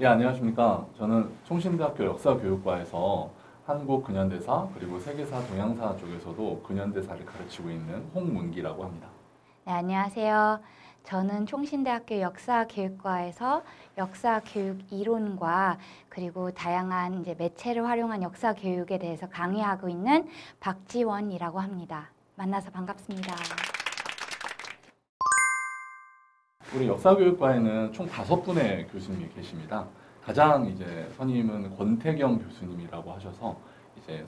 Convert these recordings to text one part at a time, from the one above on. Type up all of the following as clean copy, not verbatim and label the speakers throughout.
Speaker 1: 예, 안녕하십니까. 저는 총신대학교 역사교육과에서 한국 근현대사 그리고 세계사 동양사 쪽에서도 근현대사를 가르치고 있는 홍문기라고 합니다.
Speaker 2: 네, 안녕하세요. 저는 총신대학교 역사교육과에서 역사교육 이론과 그리고 다양한 매체를 활용한 역사교육에 대해서 강의하고 있는 박지원이라고 합니다. 만나서 반갑습니다.
Speaker 1: 우리 역사교육과에는 총 5분의 교수님이 계십니다. 가장 선임은 권태경 교수님이라고 하셔서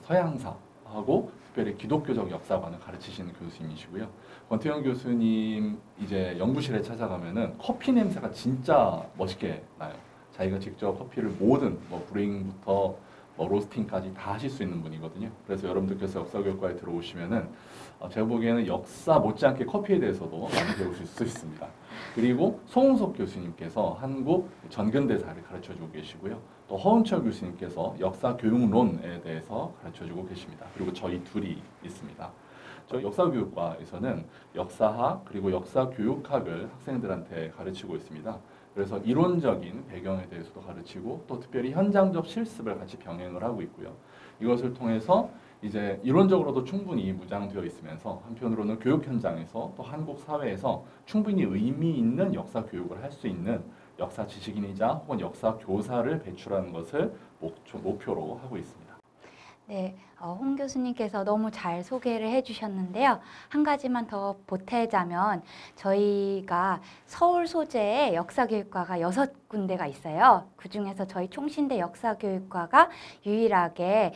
Speaker 1: 서양사하고 특별히 기독교적 역사관을 가르치시는 교수님이시고요. 권태경 교수님 연구실에 찾아가면은 커피 냄새가 진짜 멋있게 나요. 자기가 직접 커피를 모든 브레잉부터 로스팅까지 다 하실 수 있는 분이거든요. 그래서 여러분들께서 역사교육과에 들어오시면은 제가 보기에는 역사 못지않게 커피에 대해서도 많이 배우실 수 있습니다. 그리고 송웅석 교수님께서 한국 전근대사를 가르쳐주고 계시고요. 또 허은철 교수님께서 역사교육론에 대해서 가르쳐주고 계십니다. 그리고 저희 둘이 있습니다. 저희 역사교육과에서는 역사학 그리고 역사교육학을 학생들한테 가르치고 있습니다. 그래서 이론적인 배경에 대해서도 가르치고 또 특별히 현장적 실습을 같이 병행을 하고 있고요. 이것을 통해서 이론적으로도 충분히 무장되어 있으면서 한편으로는 교육 현장에서 또 한국 사회에서 충분히 의미 있는 역사 교육을 할 수 있는 역사 지식인이자 혹은 역사 교사를 배출하는 것을 목표로 하고 있습니다.
Speaker 2: 네, 홍 교수님께서 너무 잘 소개를 해주셨는데요. 한 가지만 더 보태자면 저희가 서울 소재의 역사교육과가 6군데가 있어요. 그중에서 저희 총신대 역사교육과가 유일하게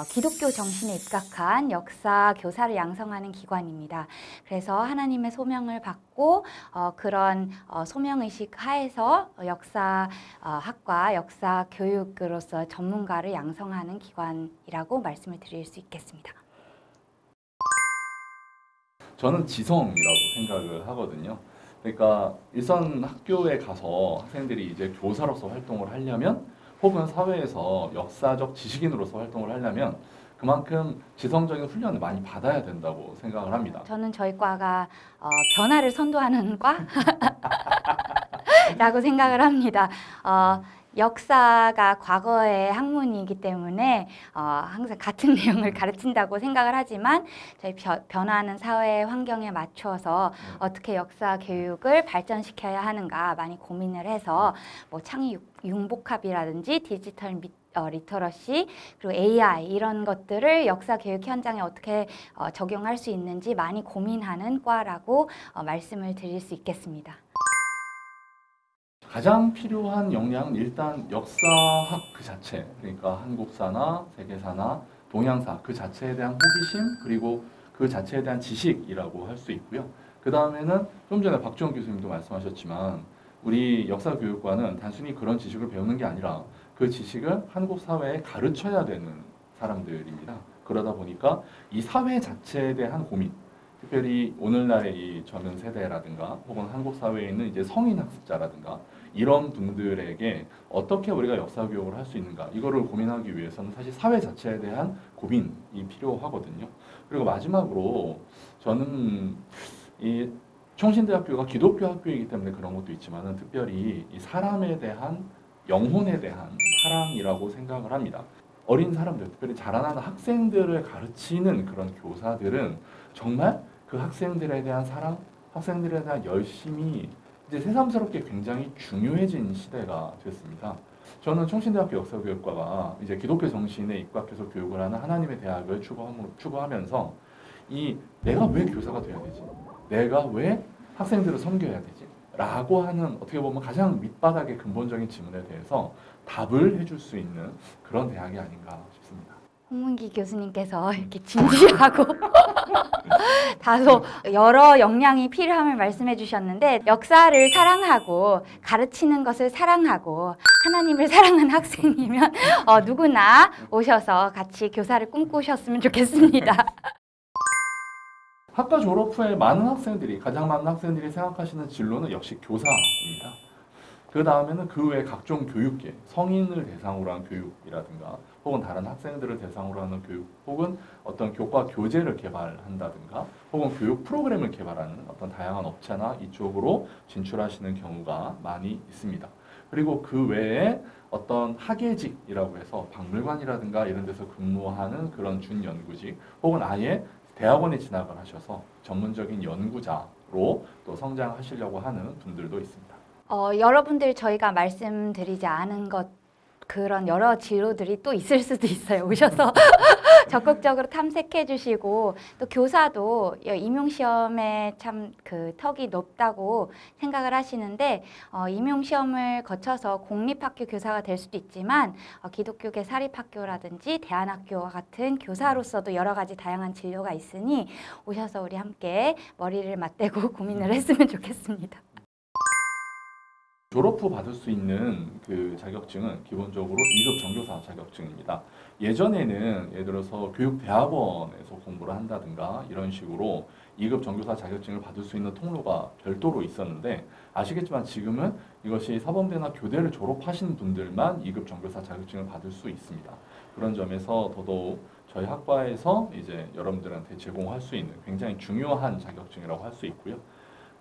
Speaker 2: 기독교 정신에 입각한 역사 교사를 양성하는 기관입니다. 그래서 하나님의 소명을 받고 그런 소명의식 하에서 역사학과 역사교육으로서 전문가를 양성하는 기관이라고 말씀을 드릴 수 있겠습니다.
Speaker 1: 저는 지성이라고 생각을 하거든요. 그러니까 일선 학교에 가서 학생들이 교사로서 활동을 하려면 혹은 사회에서 역사적 지식인으로서 활동을 하려면 그만큼 지성적인 훈련을 많이 받아야 된다고 생각을 합니다.
Speaker 2: 저는 저희 과가 변화를 선도하는 과라고 생각을 합니다. 역사가 과거의 학문이기 때문에 항상 같은 내용을 가르친다고 생각을 하지만 저희 변화하는 사회 환경에 맞춰서 어떻게 역사 교육을 발전시켜야 하는가 많이 고민을 해서 창의 융복합이라든지 디지털 리터러시 그리고 AI 이런 것들을 역사 교육 현장에 어떻게 적용할 수 있는지 많이 고민하는 과라고 말씀을 드릴 수 있겠습니다.
Speaker 1: 가장 필요한 역량은 일단 역사학 그 자체, 그러니까 한국사나 세계사나 동양사 그 자체에 대한 호기심 그리고 그 자체에 대한 지식이라고 할 수 있고요. 그 다음에는 좀 전에 박지원 교수님도 말씀하셨지만 우리 역사교육과는 단순히 그런 지식을 배우는 게 아니라 그 지식을 한국 사회에 가르쳐야 되는 사람들입니다. 그러다 보니까 이 사회 자체에 대한 고민, 특별히 오늘날의 이 젊은 세대라든가 혹은 한국 사회에 있는 성인 학습자라든가 이런 분들에게 어떻게 우리가 역사 교육을 할 수 있는가 이거를 고민하기 위해서는 사실 사회 자체에 대한 고민이 필요하거든요. 그리고 마지막으로 저는 이 총신대학교가 기독교 학교이기 때문에 그런 것도 있지만은 특별히 이 사람에 대한 영혼에 대한 사랑이라고 생각을 합니다. 어린 사람들, 특별히 자라나는 학생들을 가르치는 그런 교사들은 정말 그 학생들에 대한 사랑, 학생들에 대한 열심이 새삼스럽게 굉장히 중요해진 시대가 됐습니다. 저는 총신대학교 역사교육과가 기독교 정신에 입각해서 교육을 하는 하나님의 대학을 추구하면서 내가 왜 교사가 돼야 되지? 내가 왜 학생들을 섬겨야 되지? 라고 하는 어떻게 보면 가장 밑바닥의 근본적인 질문에 대해서 답을 해줄 수 있는 그런 대학이 아닌가 싶습니다.
Speaker 2: 홍문기 교수님께서 이렇게 진지하고 다소 여러 역량이 필요함을 말씀해 주셨는데 역사를 사랑하고 가르치는 것을 사랑하고 하나님을 사랑하는 학생이면 누구나 오셔서 같이 교사를 꿈꾸셨으면 좋겠습니다.
Speaker 1: 학과 졸업 후에 가장 많은 학생들이 생각하시는 진로는 역시 교사입니다. 그 다음에는 그 외 각종 교육계, 성인을 대상으로 한 교육이라든가 혹은 다른 학생들을 대상으로 하는 교육 혹은 어떤 교과 교재를 개발한다든가 혹은 교육 프로그램을 개발하는 어떤 다양한 업체나 이쪽으로 진출하시는 경우가 많이 있습니다. 그리고 그 외에 어떤 학예직이라고 해서 박물관이라든가 이런 데서 근무하는 그런 준연구직 혹은 아예 대학원에 진학을 하셔서 전문적인 연구자로 또 성장하시려고 하는 분들도 있습니다.
Speaker 2: 여러분들 저희가 말씀드리지 않은 것 그런 여러 진로들이 또 있을 수도 있어요. 오셔서 적극적으로 탐색해 주시고 또 교사도 임용시험에 참 그 턱이 높다고 생각을 하시는데 임용시험을 거쳐서 공립학교 교사가 될 수도 있지만 기독교계 사립학교라든지 대안학교와 같은 교사로서도 여러 가지 다양한 진로가 있으니 오셔서 우리 함께 머리를 맞대고 고민을 했으면 좋겠습니다.
Speaker 1: 졸업 후 받을 수 있는 그 자격증은 기본적으로 2급 정교사 자격증입니다. 예전에는 예를 들어서 교육대학원에서 공부를 한다든가 이런 식으로 2급 정교사 자격증을 받을 수 있는 통로가 별도로 있었는데 아시겠지만 지금은 이것이 사범대나 교대를 졸업하신 분들만 2급 정교사 자격증을 받을 수 있습니다. 그런 점에서 더더욱 저희 학과에서 이제 여러분들한테 제공할 수 있는 굉장히 중요한 자격증이라고 할 수 있고요.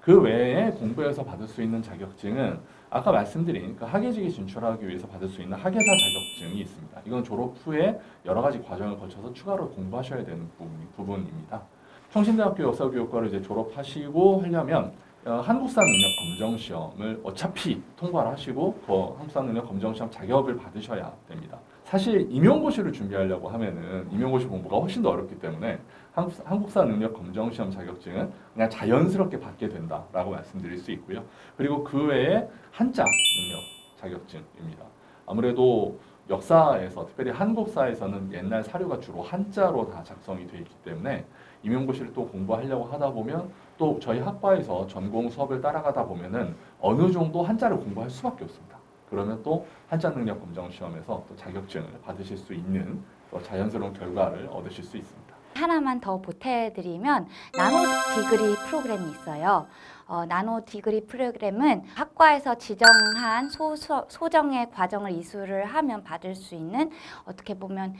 Speaker 1: 그 외에 공부해서 받을 수 있는 자격증은 아까 말씀드린 그 학예직에 진출하기 위해서 받을 수 있는 학예사 자격증이 있습니다. 이건 졸업 후에 여러 가지 과정을 거쳐서 추가로 공부하셔야 되는 부분입니다. 성신대학교 역사교육과를 이제 졸업하시고 하려면 한국사 능력 검정 시험을 어차피 통과를 하시고 그 한국사 능력 검정 시험 자격을 받으셔야 됩니다. 사실 임용고시를 준비하려고 하면은 임용고시 공부가 훨씬 더 어렵기 때문에 한국사 능력 검정 시험 자격증은 그냥 자연스럽게 받게 된다라고 말씀드릴 수 있고요. 그리고 그 외에 한자 능력 자격증입니다. 아무래도 역사에서 특별히 한국사에서는 옛날 사료가 주로 한자로 다 작성이 되어 있기 때문에 임용고시를 또 공부하려고 하다 보면 또 저희 학과에서 전공 수업을 따라가다 보면은 어느 정도 한자를 공부할 수밖에 없습니다. 그러면 또 한자 능력 검정 시험에서 또 자격증을 받으실 수 있는 또 자연스러운 결과를 얻으실 수 있습니다.
Speaker 2: 하나만 더 보태드리면 나노 디그리 프로그램이 있어요. 나노 디그리 프로그램은 학과에서 지정한 소정의 과정을 이수를 하면 받을 수 있는 어떻게 보면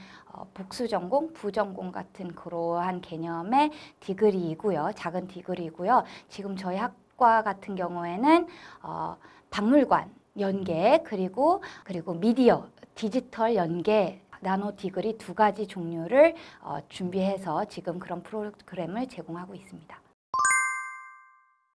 Speaker 2: 복수 전공, 부전공 같은 그러한 개념의 디그리이고요. 작은 디그리이고요. 지금 저희 학과 같은 경우에는 박물관 연계 그리고 미디어, 디지털 연계 나노 디그리 두 가지 종류를 준비해서 지금 그런 프로그램을 제공하고 있습니다.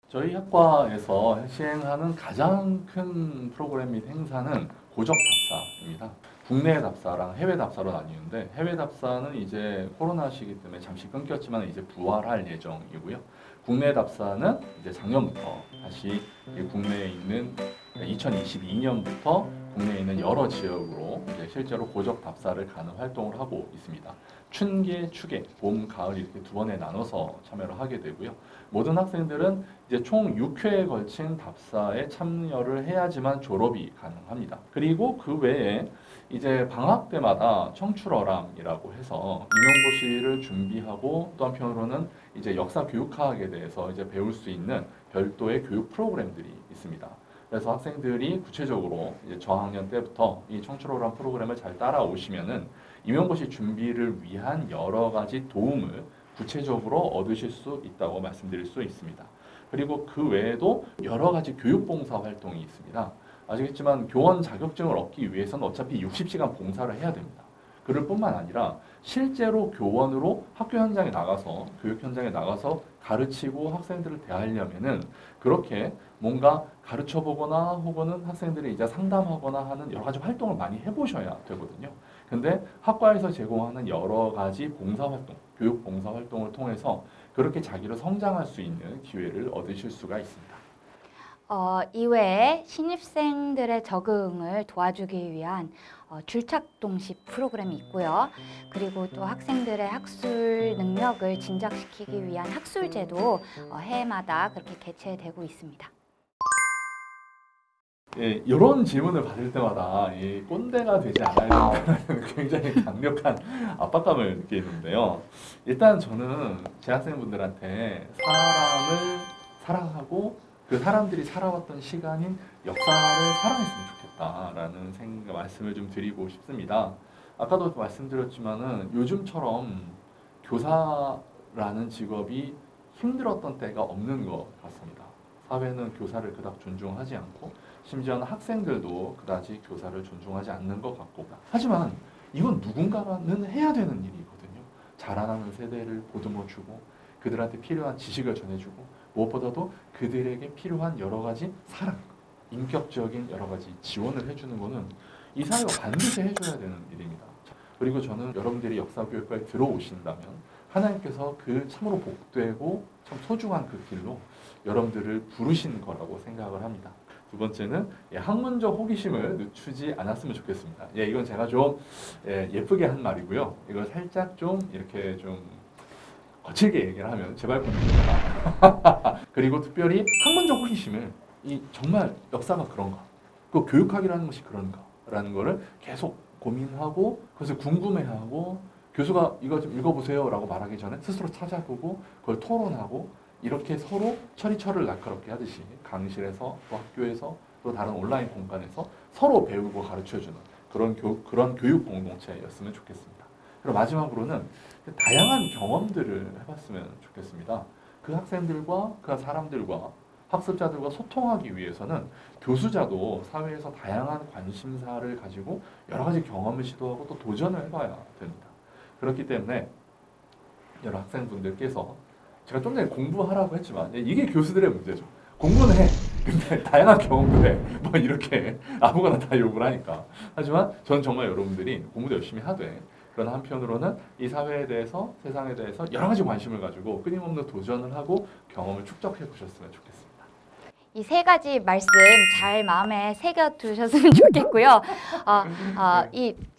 Speaker 1: 저희 학과에서 시행하는 가장 큰 프로그램 및 행사는 고적 답사입니다. 국내 답사랑 해외 답사로 나뉘는데 해외 답사는 이제 코로나 시기 때문에 잠시 끊겼지만 이제 부활할 예정이고요. 국내 답사는 이제 작년부터 다시 국내에 있는 2022년부터 국내에 있는 여러 지역으로 이제 실제로 고적 답사를 가는 활동을 하고 있습니다. 춘계, 추계, 봄, 가을 이렇게 두 번에 나눠서 참여를 하게 되고요. 모든 학생들은 이제 총 6회에 걸친 답사에 참여를 해야지만 졸업이 가능합니다. 그리고 그 외에 이제 방학 때마다 청출어람이라고 해서 임용고시를 준비하고 또 한편으로는 이제 역사 교육학에 대해서 이제 배울 수 있는 별도의 교육 프로그램들이 있습니다. 그래서 학생들이 구체적으로 이제 저학년 때부터 이 청출어람 프로그램을 잘 따라오시면은 임용고시 준비를 위한 여러 가지 도움을 구체적으로 얻으실 수 있다고 말씀드릴 수 있습니다. 그리고 그 외에도 여러 가지 교육봉사 활동이 있습니다. 아시겠지만 교원 자격증을 얻기 위해서는 어차피 60시간 봉사를 해야 됩니다. 그럴 뿐만 아니라 실제로 교원으로 학교 현장에 나가서 교육 현장에 나가서 가르치고 학생들을 대하려면은 그렇게 뭔가 가르쳐 보거나 혹은 학생들이 이제 상담하거나 하는 여러 가지 활동을 많이 해보셔야 되거든요. 근데 학과에서 제공하는 여러 가지 봉사활동, 교육 봉사활동을 통해서 그렇게 자기를 성장할 수 있는 기회를 얻으실 수가 있습니다.
Speaker 2: 이외에 신입생들의 적응을 도와주기 위한 줄착동식 프로그램이 있고요. 그리고 또 학생들의 학술 능력을 진작시키기 위한 학술제도 해마다 그렇게 개최되고 있습니다.
Speaker 1: 예, 이런 질문을 받을 때마다 꼰대가 되지 않아야 된다는 굉장히 강력한 압박감을 느끼는데요. 일단 저는 제 학생분들한테 사람을 사랑하고 그 사람들이 살아왔던 시간인 역사를 사랑했으면 좋겠다라는 말씀을 좀 드리고 싶습니다. 아까도 말씀드렸지만은 요즘처럼 교사라는 직업이 힘들었던 때가 없는 것 같습니다. 사회는 교사를 그닥 존중하지 않고 심지어는 학생들도 그다지 교사를 존중하지 않는 것 같고 하지만 이건 누군가는 해야 되는 일이거든요. 자라나는 세대를 보듬어주고 그들한테 필요한 지식을 전해주고 무엇보다도 그들에게 필요한 여러 가지 사랑, 인격적인 여러 가지 지원을 해주는 거는 이 사회가 반드시 해줘야 되는 일입니다. 그리고 저는 여러분들이 역사교육과에 들어오신다면 하나님께서 그 참으로 복되고 참 소중한 그 길로 여러분들을 부르신 거라고 생각을 합니다. 두 번째는 학문적 호기심을 늦추지 않았으면 좋겠습니다. 이건 제가 좀 예쁘게 한 말이고요. 이걸 살짝 좀 이렇게 좀 거칠게 얘기를 하면 제발 보내주세요. 그리고 특별히 학문적 호기심을 정말 역사가 그런가? 그 교육학이라는 것이 그런가?라는 거를 계속 고민하고 그것을 궁금해하고 교수가 이거 좀 읽어보세요 라고 말하기 전에 스스로 찾아보고 그걸 토론하고 이렇게 서로 철이철을 날카롭게 하듯이 강의실에서 또 학교에서 또 다른 온라인 공간에서 서로 배우고 가르쳐주는 그런 교육 공동체였으면 좋겠습니다. 그리고 마지막으로는 다양한 경험들을 해봤으면 좋겠습니다. 그 학생들과 그 사람들과 학습자들과 소통하기 위해서는 교수자도 사회에서 다양한 관심사를 가지고 여러 가지 경험을 시도하고 또 도전을 해봐야 됩니다. 그렇기 때문에 여러 학생분들께서 제가 좀 전에 공부하라고 했지만 이게 교수들의 문제죠. 공부는 해. 근데 다양한 경험도 해. 뭐 이렇게 아무거나 다 요구를 하니까. 하지만 저는 정말 여러분들이 공부도 열심히 하되 그러나 한편으로는 이 사회에 대해서 세상에 대해서 여러 가지 관심을 가지고 끊임없는 도전을 하고 경험을 축적해 보셨으면 좋겠습니다.
Speaker 2: 이 세 가지 말씀 잘 마음에 새겨 두셨으면 좋겠고요.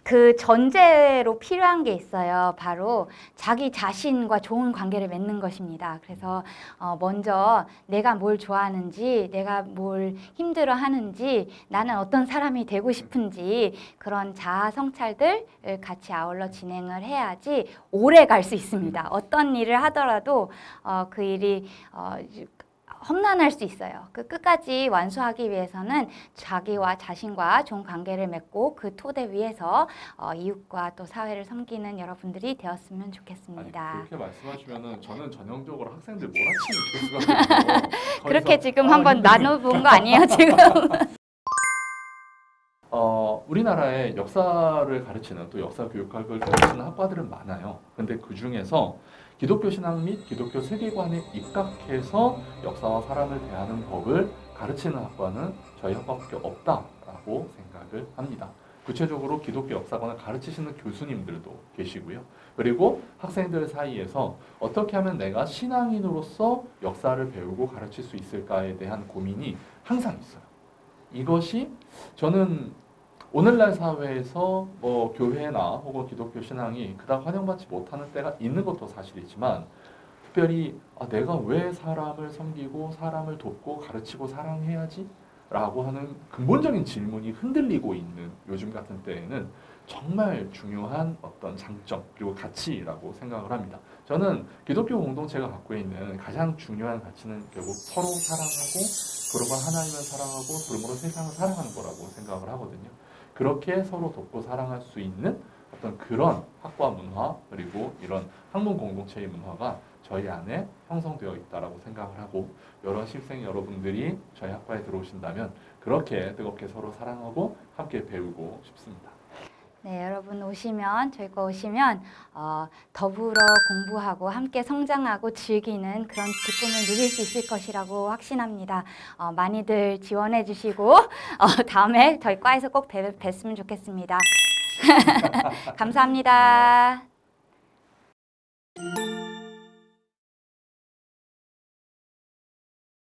Speaker 2: 그 전제로 필요한 게 있어요. 바로 자기 자신과 좋은 관계를 맺는 것입니다. 그래서 먼저 내가 뭘 좋아하는지, 내가 뭘 힘들어하는지, 나는 어떤 사람이 되고 싶은지 그런 자아 성찰들을 같이 아울러 진행을 해야지 오래 갈 수 있습니다. 어떤 일을 하더라도 그 일이 험난할 수 있어요. 그 끝까지 완수하기 위해서는 자기와 자신과 좋은 관계를 맺고 그 토대 위에서 이웃과 또 사회를 섬기는 여러분들이 되었으면 좋겠습니다.
Speaker 1: 아니, 그렇게 말씀하시면은 저는 전형적으로 학생들 몰아치는 교수가 돼서
Speaker 2: 그렇게 지금 한번 나눠본 거 아니에요 지금?
Speaker 1: 우리나라에 역사를 가르치는 또 역사 교육학을 가르치는 학과들은 많아요. 근데 그 중에서 기독교 신앙 및 기독교 세계관에 입각해서 역사와 사람을 대하는 법을 가르치는 학과는 저희 학과밖에 없다라고 생각을 합니다. 구체적으로 기독교 역사관을 가르치시는 교수님들도 계시고요. 그리고 학생들 사이에서 어떻게 하면 내가 신앙인으로서 역사를 배우고 가르칠 수 있을까에 대한 고민이 항상 있어요. 이것이 저는 오늘날 사회에서 뭐 교회나 혹은 기독교 신앙이 그닥 환영받지 못하는 때가 있는 것도 사실이지만 특별히 내가 왜 사람을 섬기고 사람을 돕고 가르치고 사랑해야지? 라고 하는 근본적인 질문이 흔들리고 있는 요즘 같은 때에는 정말 중요한 어떤 장점 그리고 가치라고 생각을 합니다. 저는 기독교 공동체가 갖고 있는 가장 중요한 가치는 결국 서로 사랑하고 그러므로 하나님을 사랑하고 그러므로 세상을 사랑하는 거라고 생각을 하거든요. 그렇게 서로 돕고 사랑할 수 있는 어떤 그런 학과 문화 그리고 이런 학문 공동체의 문화가 저희 안에 형성되어 있다라고 생각을 하고 여러 실생 여러분들이 저희 학과에 들어오신다면 그렇게 뜨겁게 서로 사랑하고 함께 배우고 싶습니다.
Speaker 2: 네, 여러분 저희 거 오시면 더불어 공부하고 함께 성장하고 즐기는 그런 기쁨을 누릴 수 있을 것이라고 확신합니다. 많이들 지원해 주시고 다음에 저희 과에서 꼭 뵀으면 좋겠습니다. 감사합니다.